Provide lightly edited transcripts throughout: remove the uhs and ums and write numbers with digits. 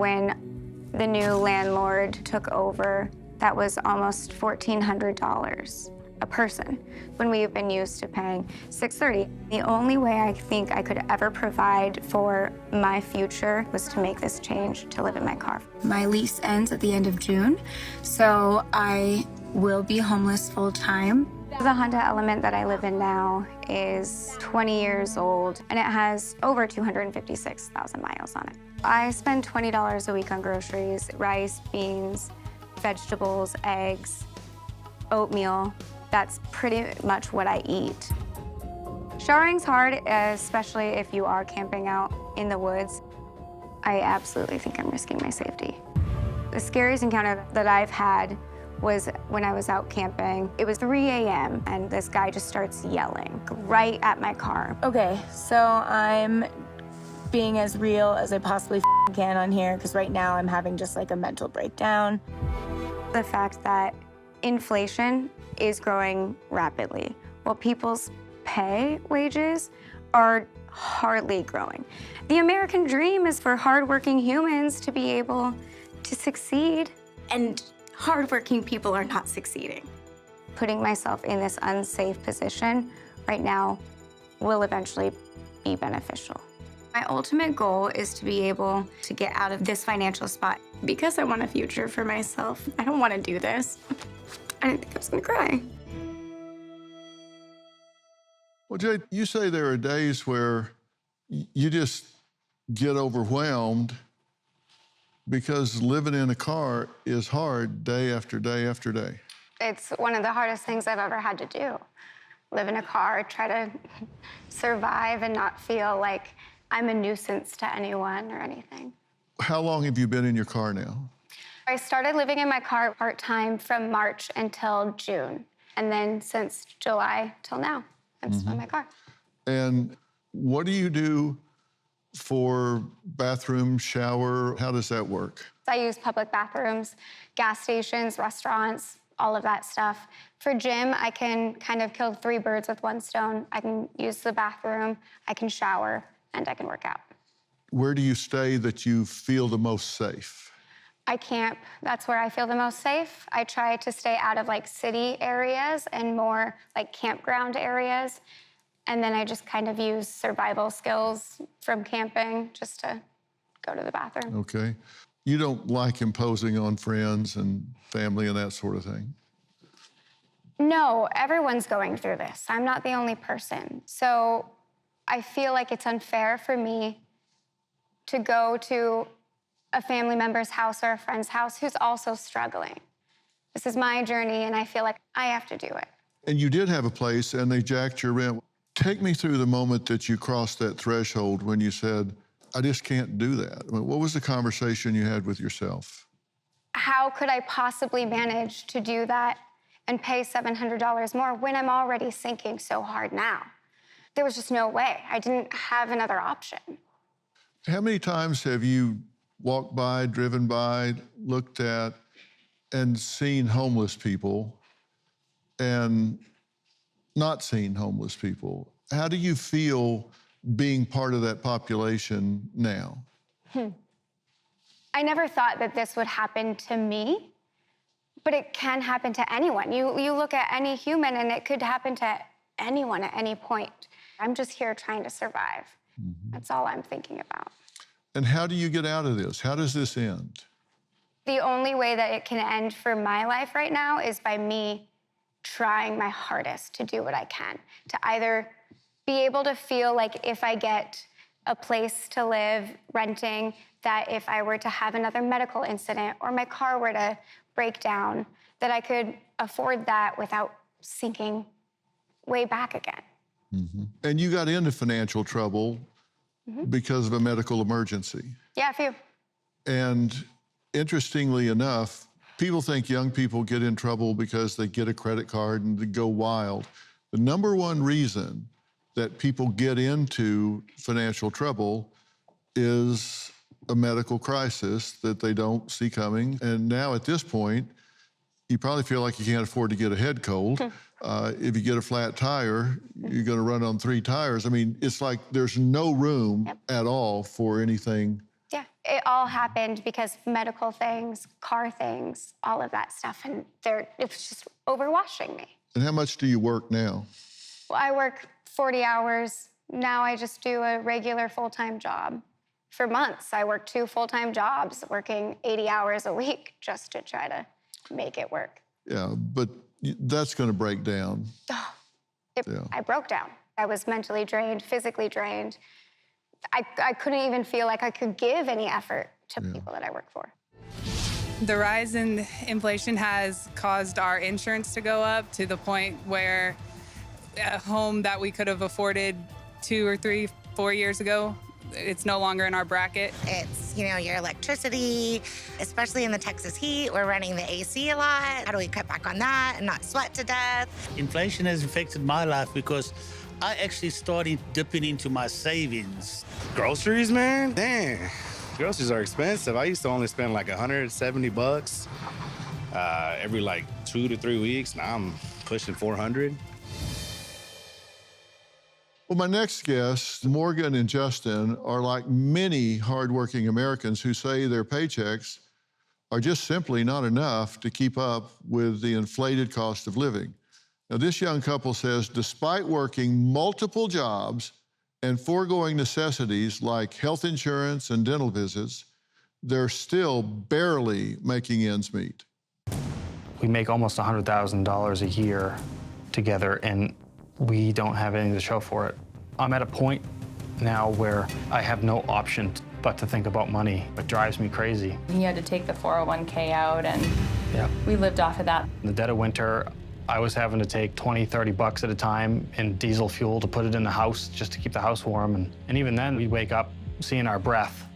when the new landlord took over, that was almost $1,400 a person when we have been used to paying $630. The only way I think I could ever provide for my future was to make this change to live in my car. My lease ends at the end of June, so I will be homeless full time. The Honda Element that I live in now is 20 years old, and it has over 256,000 miles on it. I spend $20 a week on groceries, rice, beans, vegetables, eggs, oatmeal. That's pretty much what I eat. Showering's hard, especially if you are camping out in the woods. I absolutely think I'm risking my safety. The scariest encounter that I've had was when I was out camping. It was 3 a.m. and this guy just starts yelling right at my car. Okay, so I'm being as real as I possibly can on here, because right now I'm having just like a mental breakdown. The fact that inflation is growing rapidly, while people's wages are hardly growing. The American dream is for hardworking humans to be able to succeed, and hardworking people are not succeeding. Putting myself in this unsafe position right now will eventually be beneficial. My ultimate goal is to be able to get out of this financial spot. Because I want a future for myself, I don't want to do this. I think I was gonna cry. Well, Jay, you say there are days where you just get overwhelmed because living in a car is hard day after day after day. It's one of the hardest things I've ever had to do. Live in a car, try to survive and not feel like I'm a nuisance to anyone or anything. How long have you been in your car now? I started living in my car part-time from March until June. And then since July till now, I'm still in my car. And what do you do for bathroom, shower? How does that work? I use public bathrooms, gas stations, restaurants, all of that stuff. For gym, I can kind of kill 3 birds with 1 stone. I can use the bathroom, I can shower, and I can work out. Where do you stay that you feel the most safe? I camp. That's where I feel the most safe. I try to stay out of like city areas and more like campground areas. And then I just kind of use survival skills from camping just to go to the bathroom. Okay. You don't like imposing on friends and family and that sort of thing? No, everyone's going through this. I'm not the only person. So I feel like it's unfair for me to go to a family member's house or a friend's house who's also struggling. This is my journey, and I feel like I have to do it. And you did have a place, and they jacked your rent. Take me through the moment that you crossed that threshold when you said, I just can't do that. I mean, what was the conversation you had with yourself? How could I possibly manage to do that and pay $700 more when I'm already sinking so hard now? There was just no way. I didn't have another option. How many times have you walked by, driven by, looked at, and seen homeless people and not seen homeless people? How do you feel being part of that population now? I never thought that this would happen to me, but it can happen to anyone. You look at any human and it could happen to anyone at any point. I'm just here trying to survive. That's all I'm thinking about. And how do you get out of this? How does this end? The only way that it can end for my life right now is by me trying my hardest to do what I can, to either be able to feel like if I get a place to live, renting, that if I were to have another medical incident or my car were to break down, that I could afford that without sinking way back again. And you got into financial trouble because of a medical emergency. Yeah, a few. And interestingly enough, people think young people get in trouble because they get a credit card and they go wild. The number one reason that people get into financial trouble is a medical crisis that they don't see coming. And now at this point, you probably feel like you can't afford to get a head cold. If you get a flat tire, you're gonna run on 3 tires. I mean, it's like there's no room at all for anything Yeah, it all happened because of medical things, car things, all of that stuff. And it's just overwashing me. And how much do you work now? Well, I work 40 hours. Now I just do a regular full-time job. For months, I worked 2 full-time jobs, working 80 hours a week just to try to make it work. Yeah, but that's going to break down. I broke down. I was mentally drained, physically drained. I couldn't even feel like I could give any effort to people that I work for. The rise in inflation has caused our insurance to go up to the point where a home that we could have afforded 2 or 3, 4 years ago, it's no longer in our bracket. It's, you know, your electricity, especially in the Texas heat. We're running the AC a lot. How do we cut back on that and not sweat to death? Inflation has affected my life because I actually started dipping into my savings. Groceries, man? Dang. Groceries are expensive. I used to only spend like $170 every like 2 to 3 weeks. Now I'm pushing 400. Well, my next guests, Morgan and Justin, are like many hardworking Americans who say their paychecks are just simply not enough to keep up with the inflated cost of living. Now, this young couple says despite working multiple jobs and foregoing necessities like health insurance and dental visits, they're still barely making ends meet. We make almost $100,000 a year together, and we don't have anything to show for it. I'm at a point now where I have no option but to think about money. It drives me crazy. He had to take the 401k out, and we lived off of that. In the dead of winter, I was having to take 20, 30 bucks at a time in diesel fuel to put it in the house just to keep the house warm. And even then, we'd wake up seeing our breath.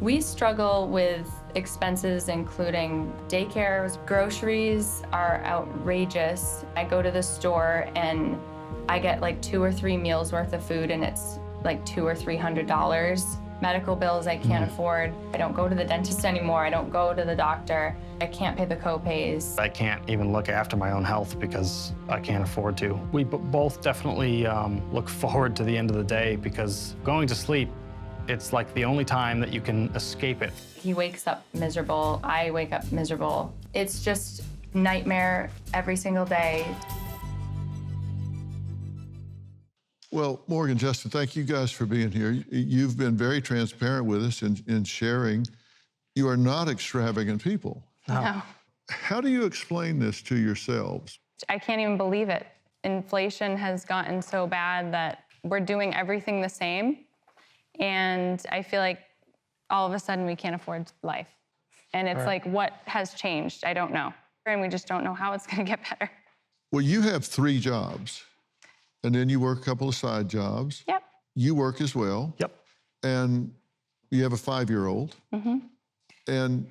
We struggle with expenses, including daycares. Groceries are outrageous. I go to the store and I get like 2 or 3 meals worth of food, and it's like $200 or $300. Medical bills I can't afford. I don't go to the dentist anymore. I don't go to the doctor. I can't pay the co-pays. I can't even look after my own health because I can't afford to. We both definitely look forward to the end of the day because going to sleep, it's like the only time that you can escape it. He wakes up miserable. I wake up miserable. It's just nightmare every single day. Well, Morgan, Justin, thank you guys for being here. You've been very transparent with us in sharing. You are not extravagant people. No. How do you explain this to yourselves? I can't even believe it. Inflation has gotten so bad that we're doing everything the same. And I feel like all of a sudden we can't afford life. And it's like, what has changed? I don't know. And we just don't know how it's going to get better. Well, you have 3 jobs, and then you work a couple of side jobs. Yep. You work as well. Yep. And you have a 5-year-old. Mm-hmm. And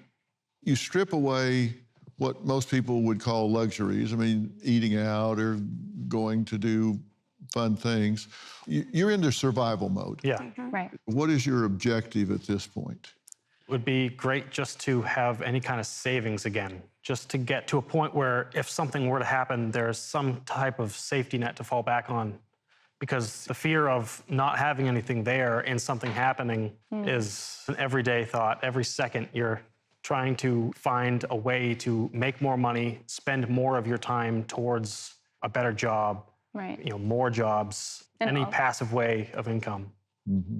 you strip away what most people would call luxuries. I mean, eating out or going to do fun things. You're into survival mode. Yeah. Mm-hmm. Right. What is your objective at this point? It would be great just to have any kind of savings again, just to get to a point where if something were to happen, there's some type of safety net to fall back on. Because the fear of not having anything there and something happening is an everyday thought. Every second you're trying to find a way to make more money, spend more of your time towards a better job, Right. you know, more jobs, And any also- passive way of income.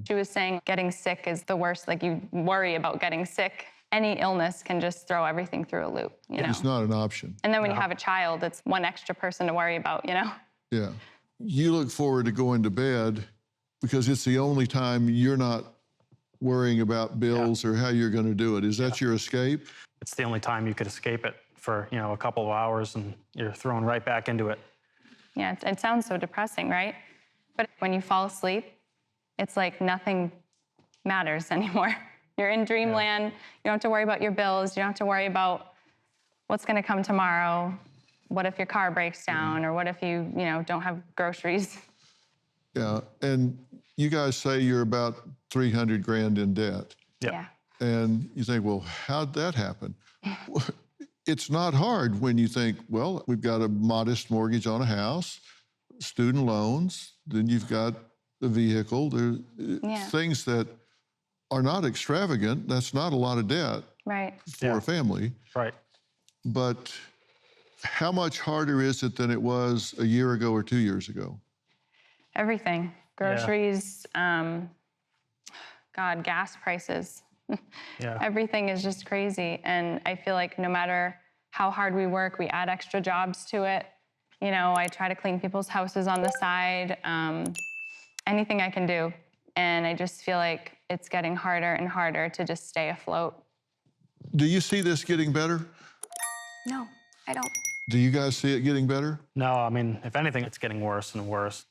She was saying getting sick is the worst. Like, you worry about getting sick. Any illness can just throw everything through a loop, you know? It's not an option. And then when you have a child, it's one extra person to worry about, you know? Yeah. You look forward to going to bed because it's the only time you're not worrying about bills or how you're going to do it. Is that your escape? It's the only time you could escape it for, you know, a couple of hours and you're thrown right back into it. Yeah, it sounds so depressing, right? But when you fall asleep, it's like nothing matters anymore. You're in dreamland. You don't have to worry about your bills. You don't have to worry about what's going to come tomorrow. What if your car breaks down, or what if you don't have groceries? Yeah. And you guys say you're about 300 grand in debt. Yep. Yeah. And you think, well, how'd that happen? It's not hard when you think, well, we've got a modest mortgage on a house, student loans, then you've got a vehicle. There's things that are not extravagant. That's not a lot of debt Right. for Yeah. a family. Right. But how much harder is it than it was a year ago or 2 years ago? Everything. Groceries, God, gas prices. Yeah. Everything is just crazy. And I feel like no matter how hard we work, we add extra jobs to it. You know, I try to clean people's houses on the side, anything I can do. And I just feel like it's getting harder and harder to just stay afloat. Do you see this getting better? No, I don't. Do you guys see it getting better? No, I mean, if anything, it's getting worse and worse.